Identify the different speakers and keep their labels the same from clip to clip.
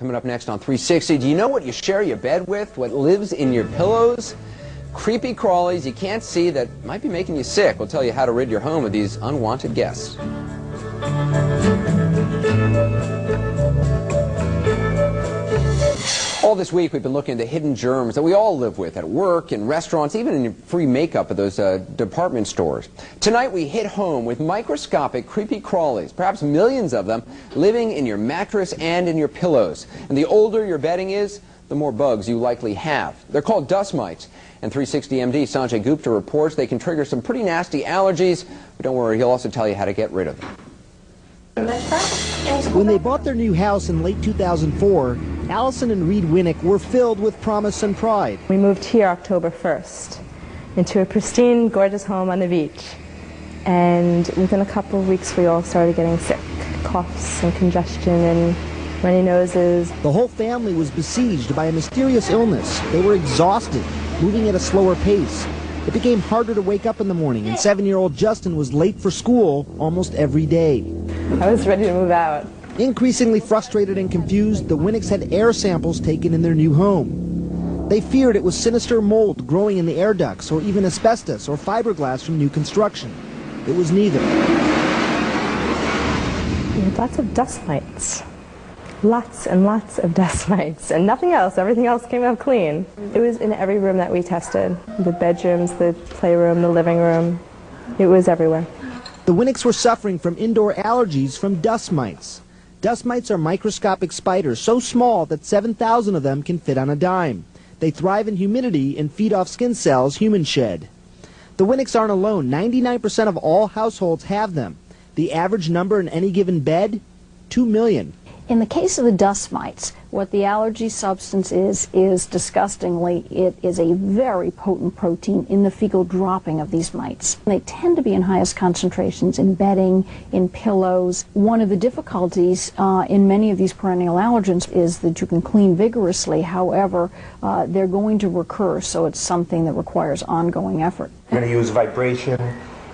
Speaker 1: Coming up next on 360, do you know what you share your bed with? What lives in your pillows? Creepy crawlies you can't see that might be making you sick. We'll tell you how to rid your home of these unwanted guests. All this week we've been looking at the hidden germs that we all live with at work, in restaurants, even in free makeup at those department stores. Tonight we hit home with microscopic creepy crawlies, perhaps millions of them, living in your mattress and in your pillows. And the older your bedding is, the more bugs you likely have. They're called dust mites. And 360 MD Sanjay Gupta reports they can trigger some pretty nasty allergies, but don't worry, he'll also tell you how to get rid of them.
Speaker 2: When they bought their new house in late 2004, Allison and Reed Winnick were filled with promise and pride.
Speaker 3: We moved here October 1st into a pristine, gorgeous home on the beach. And within a couple of weeks, we all started getting sick. Coughs and congestion and runny noses.
Speaker 2: The whole family was besieged by a mysterious illness. They were exhausted, moving at a slower pace. It became harder to wake up in the morning, and 7-year-old Justin was late for school almost every day.
Speaker 3: I was ready to move out.
Speaker 2: Increasingly frustrated and confused, the Winnicks had air samples taken in their new home. They feared it was sinister mold growing in the air ducts, or even asbestos or fiberglass from new construction. It was neither.
Speaker 3: We had lots of dust mites. Lots and lots of dust mites, and nothing else. Everything else came out clean. It was in every room that we tested. The bedrooms, the playroom, the living room. It was everywhere.
Speaker 2: The Winnicks were suffering from indoor allergies from dust mites. Dust mites are microscopic spiders so small that 7,000 of them can fit on a dime. They thrive in humidity and feed off skin cells humans shed. The Winnicks aren't alone. 99% of all households have them. The average number in any given bed? 2 million.
Speaker 4: In the case of the dust mites, what the allergy substance is disgustingly, it is a very potent protein in the fecal dropping of these mites. They tend to be in highest concentrations in bedding, in pillows. One of the difficulties in many of these perennial allergens is that you can clean vigorously. However, they're going to recur, so it's something that requires ongoing effort.
Speaker 5: We're going to use vibration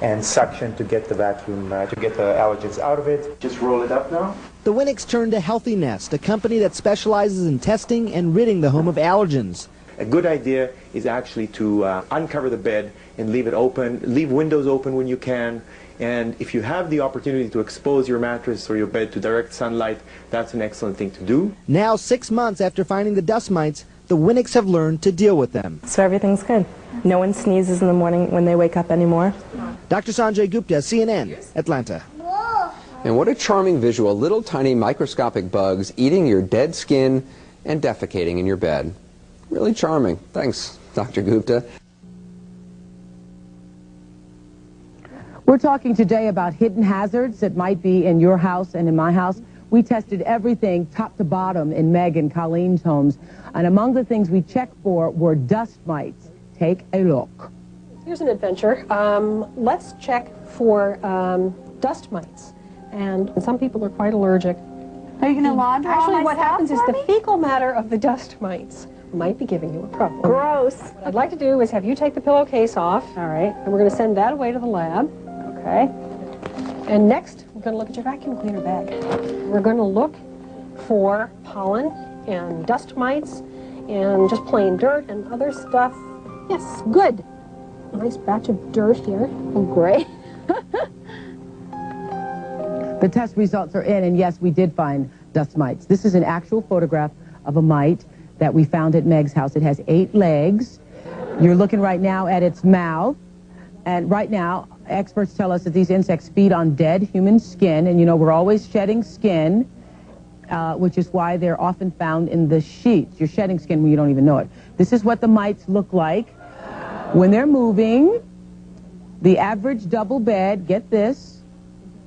Speaker 5: and suction to get the vacuum, to get the allergens out of it. Just roll it up now.
Speaker 2: The Winnicks turned to Healthy Nest, a company that specializes in testing and ridding the home of allergens.
Speaker 5: A good idea is actually to uncover the bed and leave it open, leave windows open when you can, and if you have the opportunity to expose your mattress or your bed to direct sunlight, that's an excellent thing to do.
Speaker 2: Now, 6 months after finding the dust mites, the Winnicks have learned to deal with them.
Speaker 3: So everything's good. No one sneezes in the morning when they wake up anymore.
Speaker 2: Dr. Sanjay Gupta, CNN, Atlanta.
Speaker 1: And what a charming visual, little tiny microscopic bugs eating your dead skin and defecating in your bed. Really charming. Thanks, Dr. Gupta.
Speaker 6: We're talking today about hidden hazards that might be in your house and in my house. We tested everything top to bottom in Meg and Colleen's homes, and among the things we checked for were dust mites. Take a look.
Speaker 7: Here's an adventure. Let's check for dust mites. And some people are quite allergic.
Speaker 8: Are you going to launder all
Speaker 7: Actually,
Speaker 8: my
Speaker 7: what
Speaker 8: stuff
Speaker 7: happens is
Speaker 8: for
Speaker 7: the
Speaker 8: me?
Speaker 7: fecal matter of the dust mites might be giving you a problem.
Speaker 8: Gross.
Speaker 7: What I'd like to do is have you take the pillowcase off. All right. And we're going to send that away to the lab. Okay. And next, we're going to look at your vacuum cleaner bag. We're going to look for pollen and dust mites and just plain dirt and other stuff. Yes, good. Nice batch of dirt here. Oh, great.
Speaker 6: The test results are in, and yes, we did find dust mites. This is an actual photograph of a mite that we found at Meg's house. It has 8 legs. You're looking right now at its mouth. And right now, experts tell us that these insects feed on dead human skin. And, you know, we're always shedding skin, which is why they're often found in the sheets. You're shedding skin when you don't even know it. This is what the mites look like when they're moving. The average double bed, get this,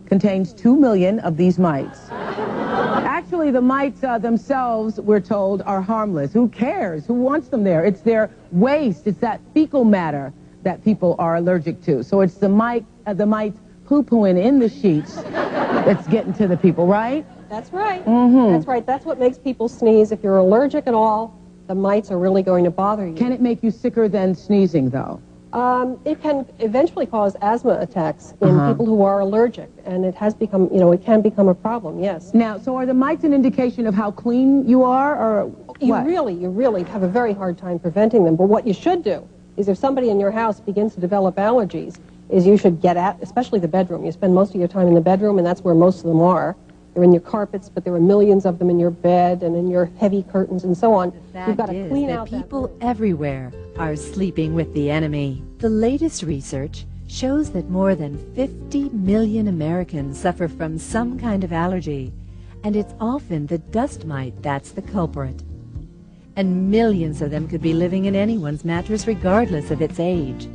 Speaker 6: contains 2 million of these mites. Actually, the mites themselves, we're told, are harmless. Who cares? Who wants them there? It's their waste. It's that fecal matter that people are allergic to. So it's the mite poo-pooing in the sheets that's getting to the people, right?
Speaker 7: That's right.
Speaker 6: Mm-hmm.
Speaker 7: That's right. That's what makes people sneeze. If you're allergic at all, the mites are really going to bother you.
Speaker 6: Can it make you sicker than sneezing, though?
Speaker 7: It can eventually cause asthma attacks in people who are allergic, and it has become, it can become a problem, yes.
Speaker 6: Now, so are the mites an indication of how clean you are, or
Speaker 7: You
Speaker 6: what?
Speaker 7: really have a very hard time preventing them, but what you should do is if somebody in your house begins to develop allergies, is you should get at, especially the bedroom. You spend most of your time in the bedroom, and that's where most of them are. They're in your carpets, but there are millions of them in your bed and in your heavy curtains and so on. You've got to clean out that.
Speaker 9: People everywhere are sleeping with the enemy. The latest research shows that more than 50 million Americans suffer from some kind of allergy, and it's often the dust mite that's the culprit. And millions of them could be living in anyone's mattress regardless of its age.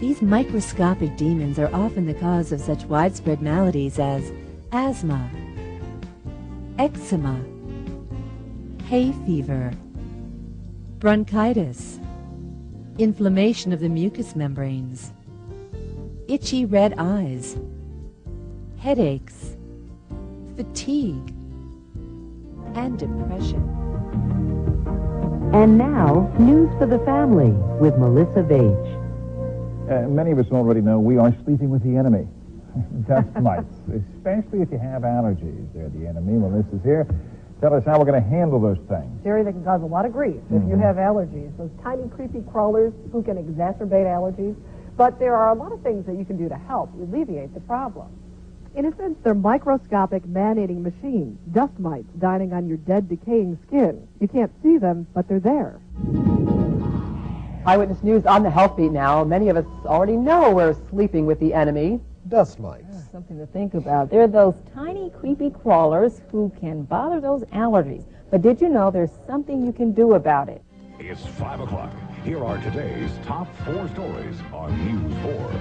Speaker 9: These microscopic demons are often the cause of such widespread maladies as asthma, eczema, hay fever, bronchitis, inflammation of the mucous membranes, itchy red eyes, headaches, fatigue, and depression.
Speaker 10: And now, news for the family with Melissa Vage.
Speaker 11: Many of us already know we are sleeping with the enemy. Dust mites, especially if you have allergies. They're the enemy. Melissa's here. Tell us how we're going to handle those things.
Speaker 12: Jerry, they can cause a lot of grief if you have allergies. Those tiny, creepy crawlers who can exacerbate allergies. But there are a lot of things that you can do to help alleviate the problem. In a sense, they're microscopic, man-eating machines, dust mites dining on your dead, decaying skin. You can't see them, but they're there.
Speaker 13: Eyewitness News on the Health Beat now. Many of us already know we're sleeping with the enemy.
Speaker 14: Dust mites.
Speaker 15: Yeah, something to think about. They're those tiny, creepy crawlers who can bother those allergies. But did you know there's something you can do about it?
Speaker 16: It's 5 o'clock. Here are today's top 4 stories on News 4.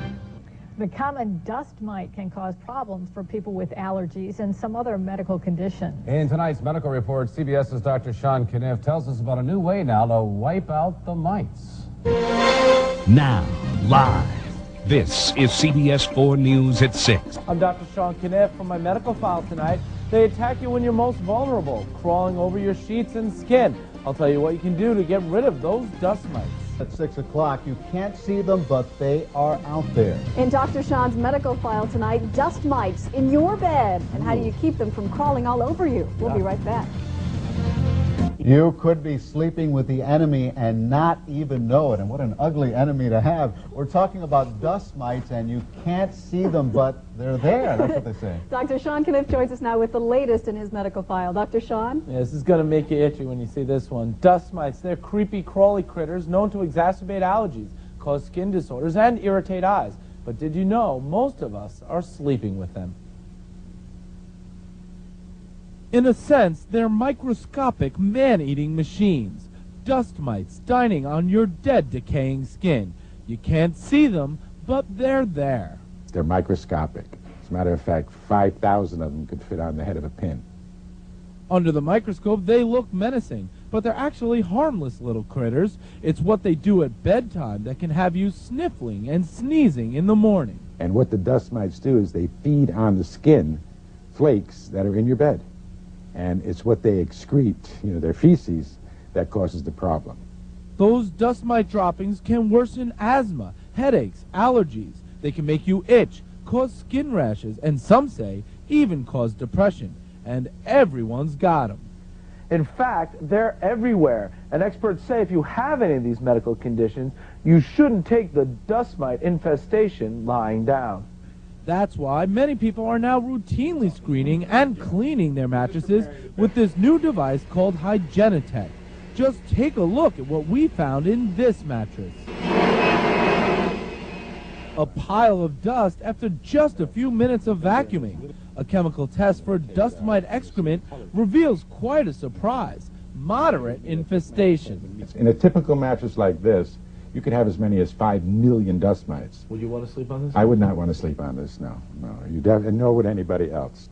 Speaker 17: The common dust mite can cause problems for people with allergies and some other medical conditions.
Speaker 18: In tonight's medical report, CBS's Dr. Sean Kniff tells us about a new way now to wipe out the mites.
Speaker 19: Now, live, this is CBS 4 News at 6.
Speaker 20: I'm Dr. Sean Kniff. For my medical file tonight, they attack you when you're most vulnerable, crawling over your sheets and skin. I'll tell you what you can do to get rid of those dust mites.
Speaker 14: At 6 o'clock, you can't see them, but they are out there.
Speaker 21: In Dr. Sean's medical file tonight, dust mites in your bed. And how do you keep them from crawling all over you? We'll be right back.
Speaker 14: You could be sleeping with the enemy and not even know it. And what an ugly enemy to have. We're talking about dust mites, and you can't see them, but they're there. That's what they say.
Speaker 21: Dr. Sean Kniff joins us now with the latest in his medical file. Dr. Sean?
Speaker 20: Yeah, this is going to make you itchy when you see this one. Dust mites, they're creepy, crawly critters known to exacerbate allergies, cause skin disorders, and irritate eyes. But did you know most of us are sleeping with them? In a sense, they're microscopic, man-eating machines. Dust mites dining on your dead, decaying skin. You can't see them, but they're there.
Speaker 22: They're microscopic. As a matter of fact, 5,000 of them could fit on the head of a pin.
Speaker 20: Under the microscope, they look menacing, but they're actually harmless little critters. It's what they do at bedtime that can have you sniffling and sneezing in the morning.
Speaker 22: And what the dust mites do is they feed on the skin flakes that are in your bed. And it's what they excrete, their feces, that causes the problem.
Speaker 20: Those dust mite droppings can worsen asthma, headaches, allergies. They can make you itch, cause skin rashes, and some say even cause depression. And everyone's got them. In fact, they're everywhere. And experts say if you have any of these medical conditions, you shouldn't take the dust mite infestation lying down. That's why many people are now routinely screening and cleaning their mattresses with this new device called Hygienitech. Just take a look at what we found in this mattress. A pile of dust after just a few minutes of vacuuming. A chemical test for dust mite excrement reveals quite a surprise. Moderate infestation.
Speaker 22: In a typical mattress like this, you could have as many as 5 million dust mites.
Speaker 20: Would you want to sleep on this?
Speaker 22: I would not want to sleep on this, no. And nor would anybody else.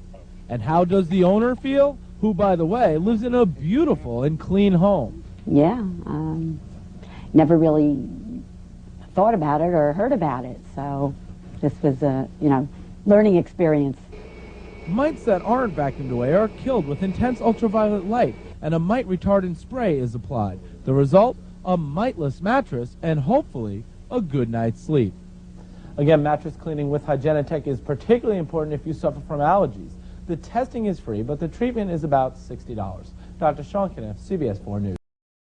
Speaker 20: And how does the owner feel? Who, by the way, lives in a beautiful and clean home.
Speaker 23: Yeah, never really thought about it or heard about it, so this was a, learning experience.
Speaker 20: Mites that aren't vacuumed away are killed with intense ultraviolet light, and a mite retardant spray is applied. The result? A miteless mattress and hopefully a good night's sleep.
Speaker 3: Again, mattress cleaning with Hygienitech is particularly important if you suffer from allergies. The testing is free, but the treatment is about $60. Dr. Sean Kniff, CBS 4 News.